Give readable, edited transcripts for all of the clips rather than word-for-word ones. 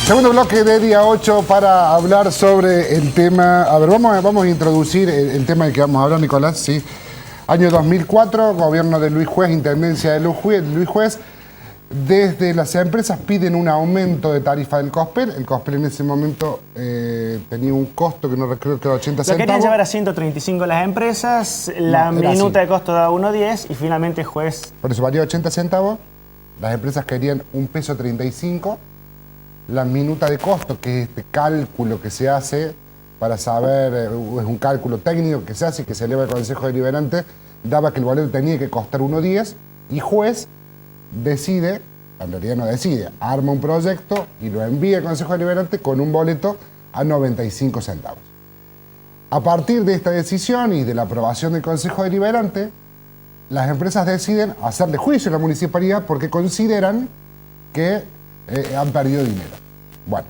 Segundo bloque de día 8 para hablar sobre el tema. A ver, vamos a introducir el tema del que vamos a hablar, Nicolás. Sí. Año 2004, gobierno de Luis Juez, intendencia de Luis Juez. Desde las empresas piden un aumento de tarifa del Cospel. El Cospel en ese momento tenía un costo que no recuerdo que era 80 centavos. Lo querían llevar a 135 las empresas, la minuta de costo daba 1.10 y finalmente el juez... Por eso valía 80 centavos. Las empresas querían $1.35. La minuta de costo, que es este cálculo que se hace para saber, es un cálculo técnico que se hace y que se eleva al Consejo Deliberante, daba que el boleto tenía que costar 1.10 y juez decide, en realidad no decide, arma un proyecto y lo envía al Consejo Deliberante con un boleto a 95 centavos. A partir de esta decisión y de la aprobación del Consejo Deliberante, las empresas deciden hacerle juicio a la municipalidad porque consideran que han perdido dinero. Bueno,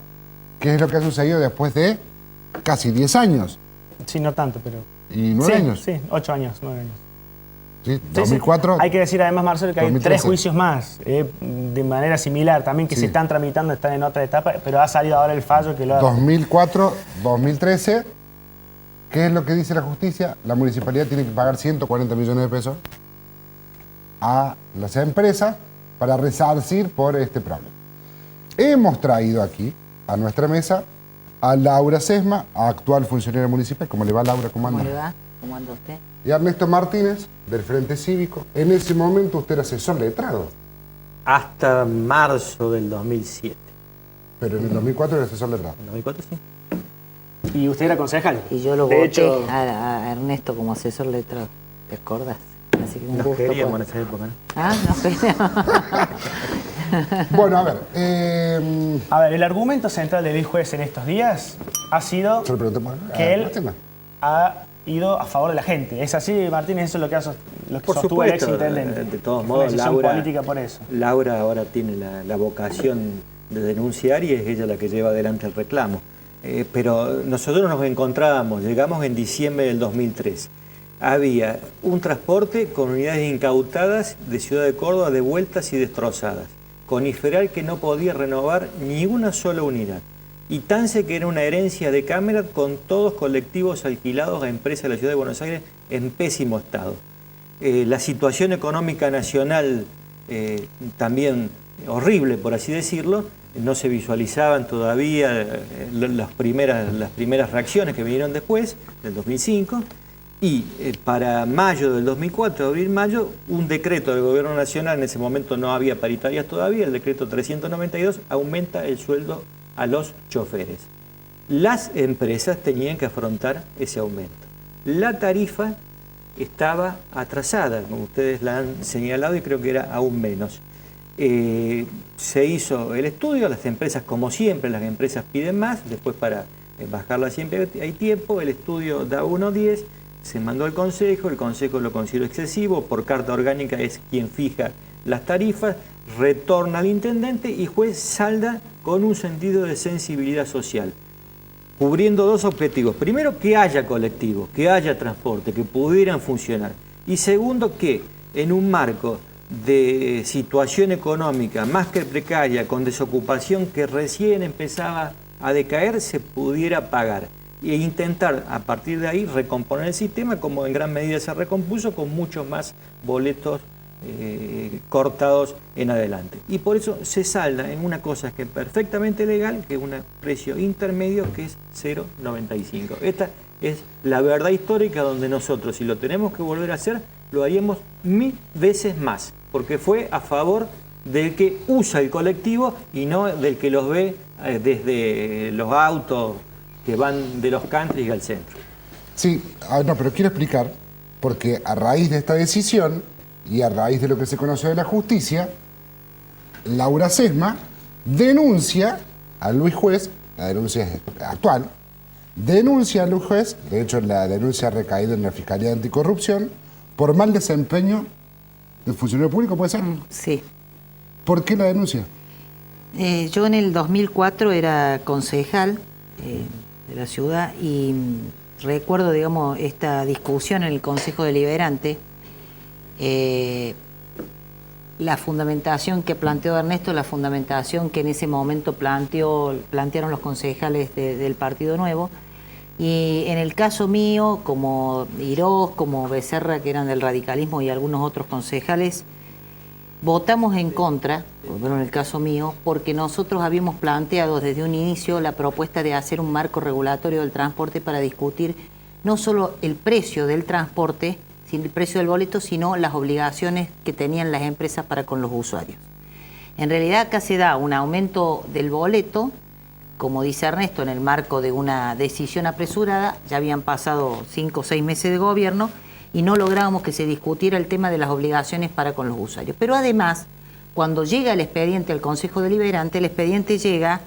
¿qué es lo que ha sucedido después de casi 10 años? Sí, no tanto, pero... ¿Y 9 años? Sí, 8 años, 9 años. Sí, 2004. Sí. Hay que decir además, Marcelo, que 2013. hay 3 juicios más, de manera similar, también que se están tramitando, están en otra etapa, pero ha salido ahora el fallo que lo ha... 2004, 2013, ¿qué es lo que dice la justicia? La municipalidad tiene que pagar 140 millones de pesos a las empresas para resarcir por este problema. Hemos traído aquí, a nuestra mesa, a Laura Sesma, actual funcionaria municipal. ¿Cómo le va, Laura? ¿Cómo anda? ¿Cómo le va? ¿Cómo anda usted? Y Ernesto Martínez, del Frente Cívico. En ese momento usted era asesor letrado. Hasta marzo del 2007. Pero en el 2004 era asesor letrado. En el 2004 sí. Y usted era concejal. Y yo lo De voté hecho, a Ernesto como asesor letrado. ¿Te acordás? Así que un Nos gusto. queríamos por- en esa época, ¿no? Ah, no queríamos. Bueno, a ver. a ver, el argumento central de Luis Juez en estos días ha sido Se lo pregunté por que él Martina. ha ido a favor de la gente. ¿Es así, Martínez? Eso es lo que, lo que Por sostuvo el ex supuesto, intendente. de todos Fue una modos, decisión Laura, política por eso. Laura ahora tiene la vocación de denunciar y es ella la que lleva adelante el reclamo. Pero nosotros nos encontrábamos, llegamos en diciembre del 2003. Había un transporte con unidades incautadas de Ciudad de Córdoba devueltas y destrozadas. Coniferal que no podía renovar ni una sola unidad. Y Tance, que era una herencia de Cámara con todos colectivos alquilados a empresas de la Ciudad de Buenos Aires en pésimo estado. La situación económica nacional también horrible, por así decirlo, no se visualizaban todavía las primeras reacciones que vinieron después, del 2005, y para mayo del 2004, abril-mayo, un decreto del Gobierno Nacional, en ese momento no había paritarias todavía, el decreto 392, aumenta el sueldo a los choferes. Las empresas tenían que afrontar ese aumento. La tarifa estaba atrasada, como ustedes la han señalado, y creo que era aún menos. Se hizo el estudio, las empresas, como siempre, las empresas piden más, después para bajarla siempre hay tiempo, el estudio da 1.10, se mandó al Consejo, el Consejo lo consideró excesivo, por carta orgánica es quien fija las tarifas, retorna al intendente y juez salda con un sentido de sensibilidad social, cubriendo 2 objetivos. Primero, que haya colectivos, que haya transporte, que pudieran funcionar. Y segundo, que en un marco de situación económica más que precaria, con desocupación que recién empezaba a decaer, se pudiera pagar e intentar a partir de ahí recomponer el sistema, como en gran medida se recompuso, con muchos más boletos cortados en adelante. Y por eso se salda en una cosa que es perfectamente legal, que es un precio intermedio que es 0,95. Esta es la verdad histórica donde nosotros, si lo tenemos que volver a hacer, lo haríamos 1000 veces más, porque fue a favor del que usa el colectivo y no del que los ve desde los autos que van de los countries al centro. Sí, no, pero quiero explicar, porque a raíz de esta decisión y a raíz de lo que se conoció de la justicia, Laura Sesma denuncia a Luis Juez, la denuncia es actual, denuncia a Luis Juez, de hecho la denuncia ha recaído en la Fiscalía de Anticorrupción, por mal desempeño del funcionario público, ¿puede ser? Sí. ¿Por qué la denuncia? Yo en el 2004 era concejal de la ciudad y recuerdo, digamos, esta discusión en el Consejo Deliberante la fundamentación que planteó Ernesto, la fundamentación que en ese momento plantearon los concejales del Partido Nuevo. Y en el caso mío, como Irós, como Becerra, que eran del radicalismo, y algunos otros concejales, votamos en contra, bueno, en el caso mío, porque nosotros habíamos planteado desde un inicio la propuesta de hacer un marco regulatorio del transporte para discutir no solo el precio del transporte, sin el precio del boleto, sino las obligaciones que tenían las empresas para con los usuarios. En realidad acá se da un aumento del boleto, como dice Ernesto, en el marco de una decisión apresurada. Ya habían pasado 5 o 6 meses de gobierno y no lográbamos que se discutiera el tema de las obligaciones para con los usuarios. Pero además, cuando llega el expediente al Consejo Deliberante, el expediente llega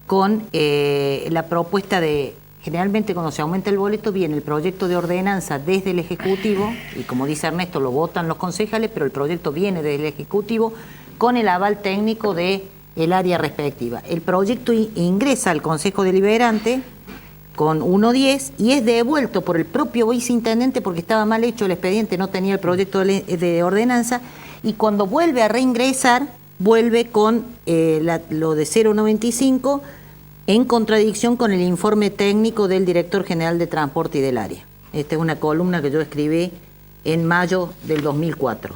con la propuesta de... Generalmente cuando se aumenta el boleto viene el proyecto de ordenanza desde el Ejecutivo, y como dice Ernesto, lo votan los concejales, pero el proyecto viene desde el Ejecutivo con el aval técnico del área respectiva. El proyecto ingresa al Consejo Deliberante con 1.10 y es devuelto por el propio viceintendente porque estaba mal hecho el expediente, no tenía el proyecto de ordenanza, y cuando vuelve a reingresar, vuelve con lo de 0.95, en contradicción con el informe técnico del director general de transporte y del área. Esta es una columna que yo escribí en mayo del 2004.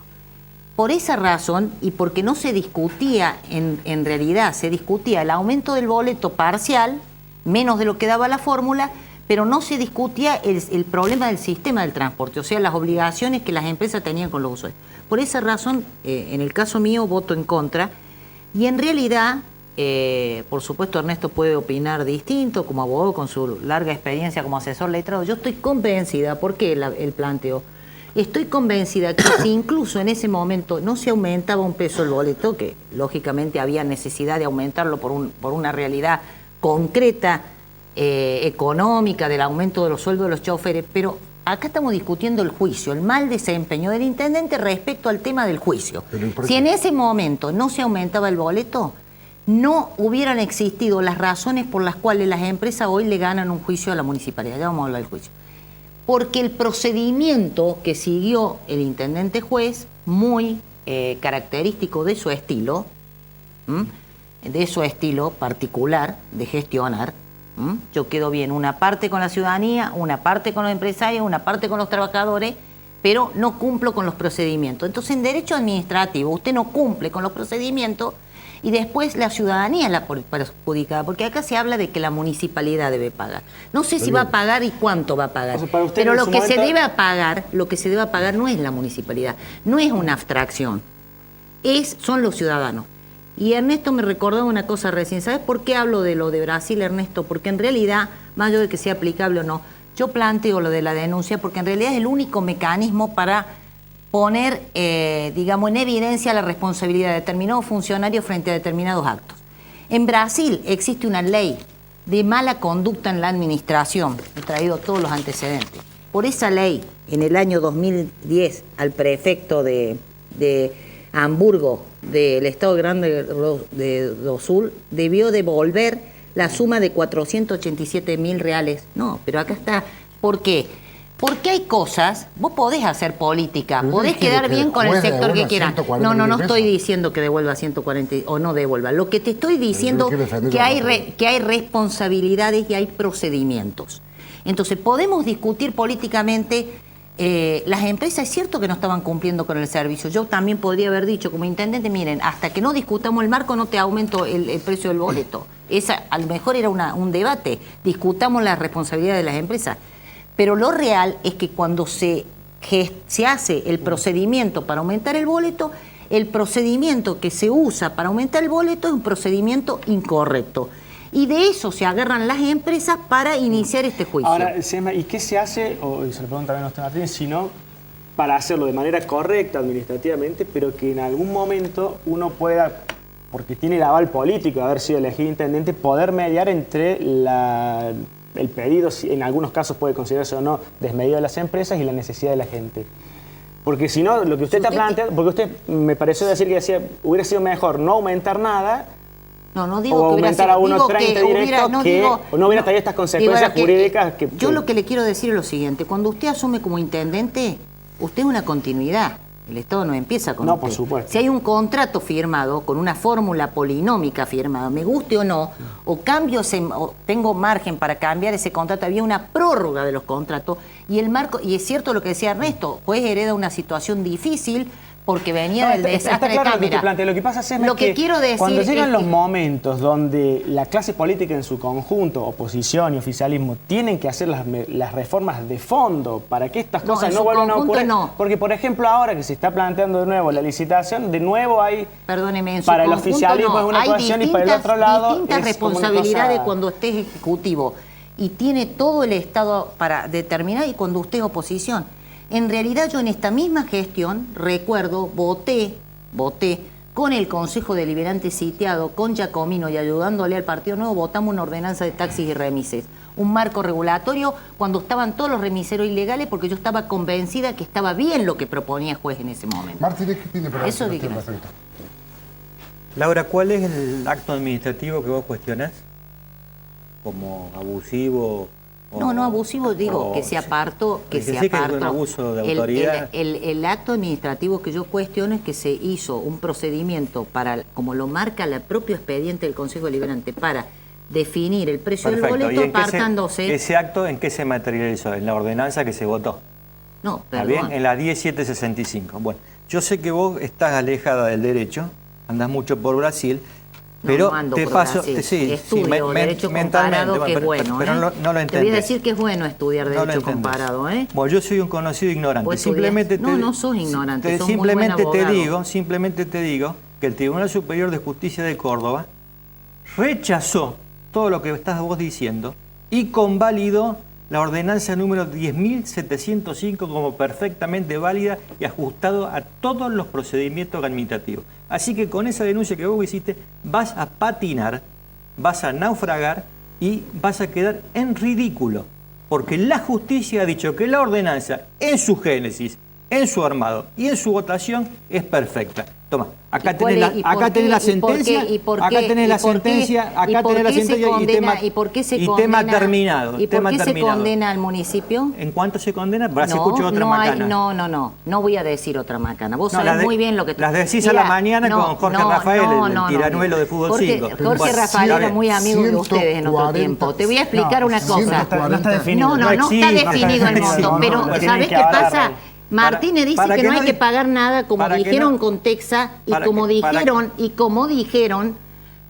Por esa razón, y porque no se discutía, en realidad se discutía el aumento del boleto parcial, menos de lo que daba la fórmula, pero no se discutía el problema del sistema del transporte, o sea, las obligaciones que las empresas tenían con los usuarios. Por esa razón, en el caso mío, voto en contra, y en realidad... por supuesto Ernesto puede opinar distinto como abogado con su larga experiencia como asesor letrado. Yo estoy convencida, ¿por qué el planteo? Estoy convencida que si incluso en ese momento no se aumentaba un peso el boleto, que lógicamente había necesidad de aumentarlo por una realidad concreta, económica, del aumento de los sueldos de los choferes, pero acá estamos discutiendo el juicio, el mal desempeño del intendente respecto al tema del juicio. Si en ese momento no se aumentaba el boleto, no hubieran existido las razones por las cuales las empresas hoy le ganan un juicio a la municipalidad. Ya vamos a hablar del juicio. Porque el procedimiento que siguió el intendente juez, muy característico de su estilo particular de gestionar, yo quedo bien una parte con la ciudadanía, una parte con los empresarios, una parte con los trabajadores, pero no cumplo con los procedimientos. Entonces, en derecho administrativo, usted no cumple con los procedimientos, y después la ciudadanía es la perjudicada, porque acá se habla de que la municipalidad debe pagar. No sé si va a pagar y cuánto va a pagar, pero lo que se debe pagar no es la municipalidad, no es una abstracción, son los ciudadanos. Y Ernesto me recordó una cosa recién. ¿Sabes por qué hablo de lo de Brasil, Ernesto? Porque en realidad, más allá de que sea aplicable o no, yo planteo lo de la denuncia porque en realidad es el único mecanismo para poner, en evidencia la responsabilidad de determinados funcionarios frente a determinados actos. En Brasil existe una ley de mala conducta en la administración. He traído todos los antecedentes. Por esa ley, en el año 2010, al prefecto de Hamburgo, del Estado Grande do Sul, debió devolver la suma de 487.000 reales. No, pero acá está. ¿Por qué? Porque hay cosas, vos podés hacer política, podés quedar bien con el sector que quieras. No estoy diciendo que devuelva 140 o no devuelva. Lo que te estoy diciendo que hay responsabilidades y hay procedimientos. Entonces, podemos discutir políticamente, las empresas, es cierto que no estaban cumpliendo con el servicio. Yo también podría haber dicho como intendente, miren, hasta que no discutamos el marco no te aumento el precio del boleto. Esa a lo mejor era un debate, discutamos la responsabilidad de las empresas. Pero lo real es que cuando se hace el procedimiento para aumentar el boleto, el procedimiento que se usa para aumentar el boleto es un procedimiento incorrecto. Y de eso se agarran las empresas para iniciar este juicio. Ahora, ¿y qué se hace, o se lo pregunto también a usted Martínez, sino para hacerlo de manera correcta administrativamente, pero que en algún momento uno pueda, porque tiene el aval político de haber sido elegido intendente, poder mediar entre el pedido, si en algunos casos puede considerarse o no desmedido de las empresas, y la necesidad de la gente? Porque si no, lo que usted está planteando, porque usted me pareció decir que decía, hubiera sido mejor no aumentar nada, no digo o que aumentar a 1.30 directo, no hubiera traído estas consecuencias jurídicas. Yo lo que le quiero decir es lo siguiente: cuando usted asume como intendente, usted es una continuidad. El Estado no empieza con No, usted. por supuesto. Si hay un contrato firmado con una fórmula polinómica firmada, me guste o no, o o tengo margen para cambiar ese contrato, había una prórroga de los contratos y el marco, y es cierto lo que decía Ernesto, pues hereda una situación difícil porque venía del desastre está claro de lo que te Cámara. plantea. Lo que pasa es Lo que quiero decir cuando llegan es los que- momentos donde la clase política en su conjunto, oposición y oficialismo, tienen que hacer las reformas de fondo para que estas No, cosas en no su vuelvan a conjunto ocurrir. no. Porque, por ejemplo, ahora que se está planteando de nuevo la licitación, de nuevo hay Perdóneme, en su para el conjunto oficialismo no. es una Hay ecuación y para el otro lado distintas es como una responsabilidades cosa- cuando usted es ejecutivo y tiene todo el Estado para determinar y cuando usted es oposición. En realidad yo en esta misma gestión, recuerdo, voté con el Consejo Deliberante sitiado, con Giacomino y ayudándole al Partido Nuevo, votamos una ordenanza de taxis y remises. Un marco regulatorio cuando estaban todos los remiseros ilegales porque yo estaba convencida que estaba bien lo que proponía el juez en ese momento. Martínez, ¿qué tiene para Eso decir dije. usted al respecto? Laura, ¿cuál es el acto administrativo que vos cuestionás como abusivo? No abusivo, digo, o- que se apartó, que Porque se sí que es apartó. un abuso de El- autoridad. El acto administrativo que yo cuestiono es que se hizo un procedimiento para, como lo marca el propio expediente del Consejo Deliberante, para definir el precio Perfecto. del ¿Y boleto en qué apartándose. ese acto en qué se materializó? En la ordenanza que se votó. No, ¿Está bien? perdón. En la 10765. Bueno, yo sé que vos estás alejada del derecho, andás mucho por Brasil, pero no ando te por paso, Brasil. sí, Estudio derecho comparado, que es bueno. pero no lo Te entendés. voy a decir que es bueno estudiar No lo derecho entendés. comparado, ¿eh? Bueno, yo soy un conocido ignorante. Vos estudiás- Simplemente no sos ignorante, sos muy buen simplemente te digo que el Tribunal Superior de Justicia de Córdoba rechazó todo lo que estás vos diciendo y convalidó la ordenanza número 10.705 como perfectamente válida y ajustado a todos los procedimientos administrativos. Así que con esa denuncia que vos hiciste vas a patinar, vas a naufragar y vas a quedar en ridículo. Porque la justicia ha dicho que la ordenanza en su génesis, en su armado y en su votación es perfecta. Toma, acá tenés la sentencia, acá tenés la sentencia, acá tenés la sentencia y tema terminado. ¿Y por tema qué se terminado. condena al municipio? ¿En cuánto se condena? Habrás escuchado otra macana. No voy a decir otra macana. Vos No, sabés muy bien lo que... las decís a la mañana con Jorge Rafael, el tiranuelo de Fútbol 5. Jorge Bueno, Rafael está era bien. muy amigo de ustedes en otro 140. tiempo. Te voy a explicar una cosa. No está definido. No está definido el monto, pero lo tienen ¿sabés que qué hablar, pasa? Rey. Martínez dice para que que no hay no que di- pagar nada, como para que dijeron no- con Texa y para como que- para dijeron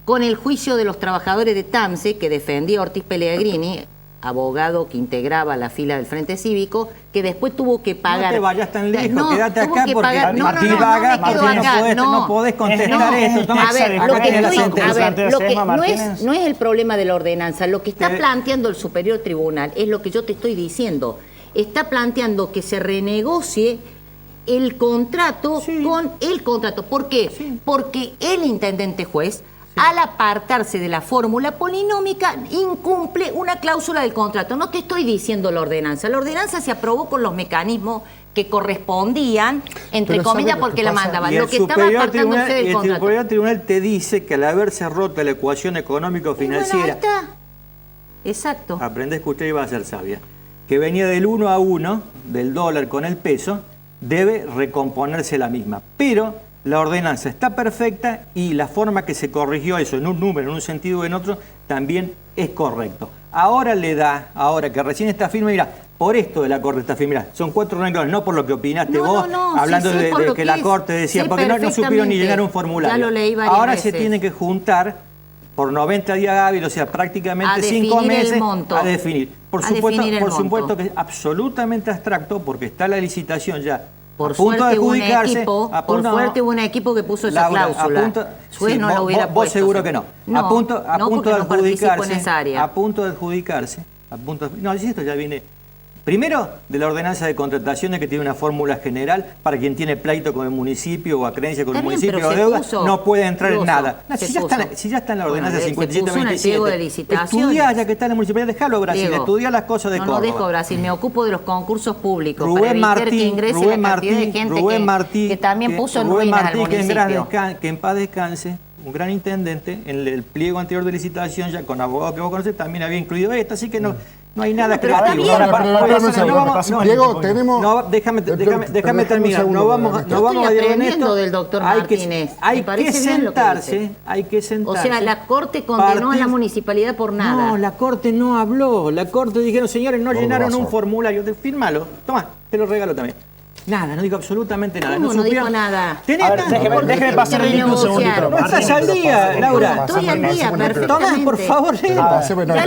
con el juicio de los trabajadores de TAMSE que defendía Ortiz Pellegrini, abogado que integraba la fila del Frente Cívico, que después tuvo que pagar. No te vayas tan lejos, No, quédate tuvo acá que porque pagar- no, Martín no, no, Vaga, no me quedo Martín, acá, no podés contestar No, esto. Toma, a ver, acá lo que tenés la estoy, sentencia. a ver, lo que no Martínez. es el problema de la ordenanza, lo que está Te- planteando el Superior Tribunal es lo que yo te estoy diciendo. Está planteando que se renegocie el contrato con el contrato. ¿Por qué? Porque el intendente juez, al apartarse de la fórmula polinómica, incumple una cláusula del contrato. No te estoy diciendo la ordenanza. La ordenanza se aprobó con los mecanismos que correspondían, entre Pero comillas, ¿sabe lo que porque la pasa? mandaban. Y Lo el que estaba Superior apartándose Tribunal, del y el contrato. Superior Tribunal te dice que al haberse roto la ecuación Y bueno, ahí económico-financiera, está. Exacto. aprende a escuchar y vas a ser sabia, que venía del 1 a 1, del dólar con el peso, debe recomponerse la misma. Pero la ordenanza está perfecta y la forma que se corrigió eso en un número, en un sentido o en otro, también es correcto. Ahora ahora que recién está firme, mira, por esto de la Corte está firme, mira, son 4 renglones, no por lo que opinaste vos, hablando sí, de por lo que la es. Corte decía, Sé porque no supieron ni perfectamente. llenar un formulario. Ya lo leí varias Ahora veces. se tiene que juntar por 90 días hábiles, o sea, prácticamente A 5 definir el meses monto. a definir. Por A supuesto, definir el por supuesto monto. que es absolutamente abstracto porque está la licitación ya Por a punto suerte de hubo un adjudicarse. equipo, hubo un equipo que puso esa Laura, cláusula. a punto, Suez sí, no vos, lo hubiera vos puesto. seguro que no. A punto porque de no participo en adjudicarse, esa área. a punto de adjudicarse, no, si esto ya viene. Primero, de la ordenanza de contrataciones que tiene una fórmula general para quien tiene pleito con el municipio o acreencia con Está el bien, municipio pero o se deuda, puso, no puede entrar en Ruso, nada. No, se si, ya puso. está en la ordenanza Bueno, se puso en el 5727, pliego de licitaciones. estudiá ya que está en la municipalidad, dejalo Brasil, Diego, estudiá las cosas de no, Córdoba. No dejo Brasil, me ocupo de los concursos públicos para Rubén evitar Martín, que ingrese Rubén la cantidad de Martín, gente Rubén Martín, que también puso en Rubén ruinas al Martín, municipio. que en paz descanse, un gran intendente, en el pliego anterior de licitación, ya con abogado que vos conocés, también había incluido esto, así que no, No hay nada Pero está creativo. bien. Diego, tenemos... Déjame terminar. No vamos a estoy dialogar en aprendiendo esto. del doctor Hay Martínez. Me Hay que parece bien lo que dice. hay que sentarse. O sea, la Corte condenó a la municipalidad por nada. No, la Corte no habló. La Corte dijeron, señores, no llenaron un razón. formulario. Fírmalo. Toma, te lo regalo también. Nada, no digo absolutamente nada. ¿Cómo no dijo supieron- nada? Tenés A ver, tanto. déjeme pasar el link un segundito. No estás al día, Laura. Estoy al día, Tomás, perfectamente. por favor.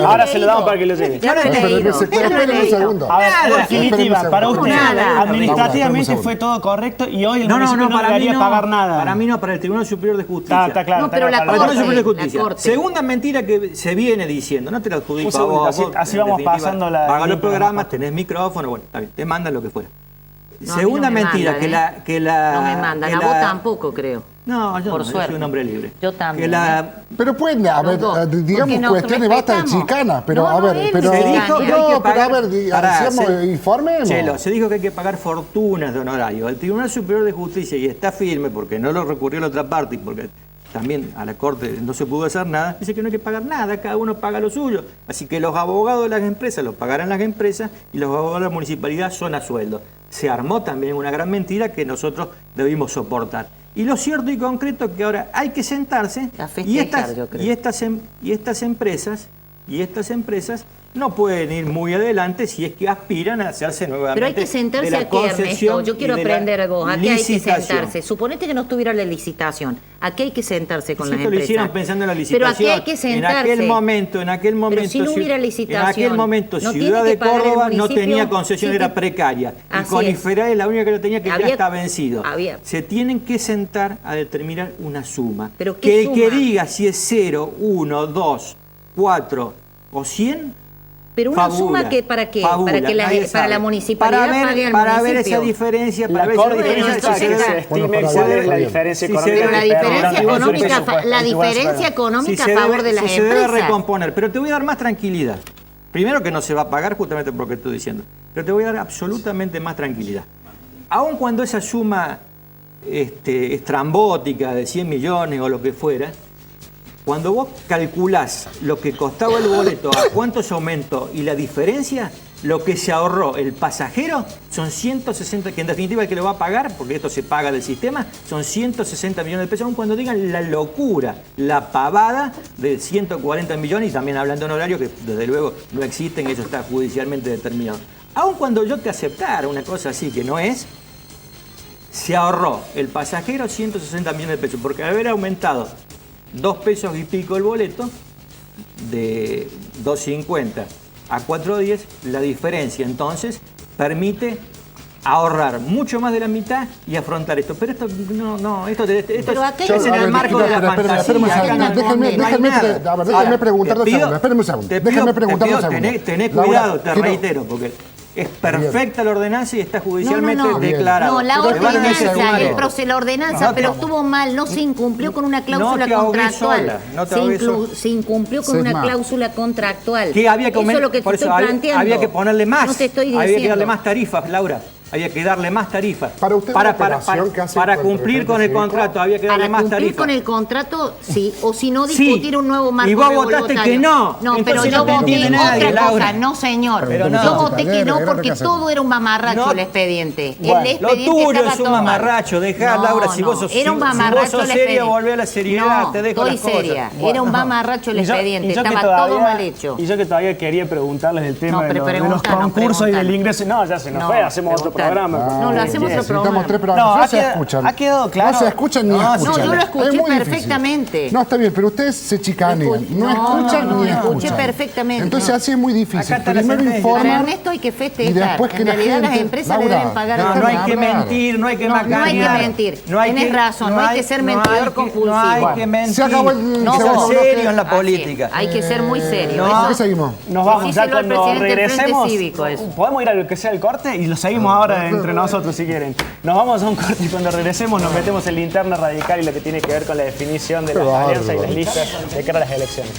Ahora se lo damos para que lo lleve. Ya lo he leído. Esperen un segundo. A ver, Nada. en definitiva, para ¿Cómo usted, nada? administrativamente Laura, fue todo correcto y hoy el No, municipio no para mí debería no. pagar nada. Para mí no, para el Tribunal Superior de Justicia. Está claro. No, pero la Para el Tribunal Superior de Corte, Justicia. la Corte. Segunda mentira que se viene diciendo, no te la adjudico Un segundito, a vos. así en vamos definitiva, pasando la- paga los la- programas, tenés micrófono, bueno, está bien, te mandan lo que fuera. No, a mí Segunda no me mentira, mandan, que la... No me mandan, que a la- vos tampoco, creo. No, yo Por no, yo suerte. soy un hombre libre. Yo también, Que la... Pero pueden haber, Los dos. digamos, Porque nos cuestiones basta de respetamos. chicanas, pero No, a no, ver, él pero... se dijo que hay que No, pero a pagar- ver, Pará, informemos. Chelo, se dijo que hay que pagar fortunas de honorario. El Tribunal Superior de Justicia, y está firme porque no lo recurrió a la otra parte y porque también a la Corte no se pudo hacer nada, dice que no hay que pagar nada, cada uno paga lo suyo. Así que los abogados de las empresas los pagarán las empresas y los abogados de la municipalidad son a sueldo. Se armó también una gran mentira que nosotros debimos soportar. Y lo cierto y concreto es que ahora hay que sentarse A festejar, yo creo. y estas empresas no pueden ir muy adelante si es que aspiran a hacerse nuevamente. Pero hay que sentarse de la aquí, Ernesto. concesión Yo quiero y de la aprender a vos. Aquí hay que licitación. sentarse. Suponete que no estuviera la licitación. Aquí hay que sentarse con Si las esto lo empresas. hicieron pensando en la Pero aquí licitación. hay que sentarse. En aquel momento, Pero si no hubiera licitación, en aquel momento ¿no Ciudad tiene que de pagar el Córdoba no municipio? tenía concesión, Sí, era precaria. Y Así Coniferá es la única que lo tenía, que ya Había- está vencido. había- Se tienen que sentar a determinar una suma. ¿Pero qué que el suma? que diga si es 0, 1, 2, 4 o 100. Pero una fabula, suma que para qué? fabula, Para que nadie para sabe. la municipalidad pague al para ver municipio. esa diferencia, para La ver esa Corte diferencia, necesita si que se se debe- estime Bueno, cuál es la bien. diferencia Si se económica. debe- Pero la que perdieron diferencia el económica, presupuesto, la el Tribunal diferencia Superior. económica Si a favor de las si se debe empresas. recomponer, pero te voy a dar más tranquilidad. Primero que no se va a pagar justamente por lo que estoy diciendo, pero te voy a dar absolutamente más tranquilidad. Aun cuando esa suma estrambótica de 100 millones o lo que fuera, cuando vos calculás lo que costaba el boleto, a cuánto se aumentó y la diferencia, lo que se ahorró el pasajero son 160, que en definitiva el que lo va a pagar, porque esto se paga del sistema, son 160 millones de pesos, aun cuando digan la locura, la pavada de 140 millones, y también hablando en horario que desde luego no existen, eso está judicialmente determinado. Aun cuando yo te aceptara una cosa así que no es, se ahorró el pasajero 160 millones de pesos, porque al haber aumentado 2 pesos y pico el boleto, de 2.50 a 4.10, la diferencia entonces permite ahorrar mucho más de la mitad y afrontar esto. Pero esto Pero acá hay es en que- el marco de la fantasía. Espérame un Acá segundo, no hay déjenme nada. déjenme preguntar te dos pido- segundos. Espérame un segundo. te Déjenme pido- preguntar te dos pido, segundos. Tenés Laura, cuidado, te quiero- reitero, porque es perfecta la ordenanza y está judicialmente No. declarada. No, la Pero déjame un ordenanza, segundo. la ordenanza, No te pero ahogues. estuvo mal, no se incumplió con una cláusula te ahogues contractual. sola, no te ahogues sola. Se incumplió con una Sesma. cláusula contractual. Que había que Eso es lo que te por estoy eso planteando. había que ponerle más. No te estoy diciendo. Había que darle más tarifas, Laura. Había que darle más tarifas. Para usted una operación que hace para con el cumplir prefecto con el cívico, contrato había que darle Para más cumplir tarifas. con el contrato, sí, o si no Sí. discutir un nuevo marco Y vos regulatorio. votaste que no. No, pero Entonces yo no te voté entiende nadie, otra Laura. cosa, no señor. Pero no. Yo voté que no Era porque lo que todo era un mamarracho No. el expediente. Bueno, El Lo expediente tuyo estaba es un todo mal. mamarracho, dejá, No, Laura, si no, vos sos, era un si vos mamarracho sos el seria, expediente. volvé a la seriedad, No, te dejo estoy las cosas. seria. Bueno. Era un mamarracho el Y yo- expediente, y yo que estaba todavía- todo mal hecho. Y yo que todavía quería preguntarles el tema No, de, pero los preguntanos, concursos y del preguntanos. ingreso. No, ya se nos No, fue, hacemos otro preguntanos. programa. No, lo hacemos otro programa. Necesitamos 3 programas. No, No, ha se quedado- escuchan. ha quedado claro. No se escuchan ni No, escuchan. yo lo Es escuché muy difícil. perfectamente. No, está bien, pero ustedes se chicanean. No escuchan no, ni escuché escuchan. perfectamente. Entonces así es muy difícil. Acá está la Primero sentencia. Para informan Ernesto hay que y festejar. después que En la realidad las gente... empresas le Laura, deben pagar No, a no hay que hablar. mentir, no hay que No, macanear. no hay que mentir. Tenés razón, no hay que ser mentidor compulsivo. No hay que Bueno, mentir. se acabó el No, Ser segundo serio bloque. en la así es. política. Hay que ser muy serio. No. Eso- ¿Por qué seguimos? Nos vamos ya Díselo al cuando presidente del Frente regresemos. Cívico, eso. Podemos ir a lo que sea el corte y lo seguimos ahora entre nosotros si quieren. Nos vamos a un corte y cuando regresemos nos metemos en la interna radical y lo que tiene que ver con la definición de las Qué alianzas y bárbaro. las listas de cara a las elecciones.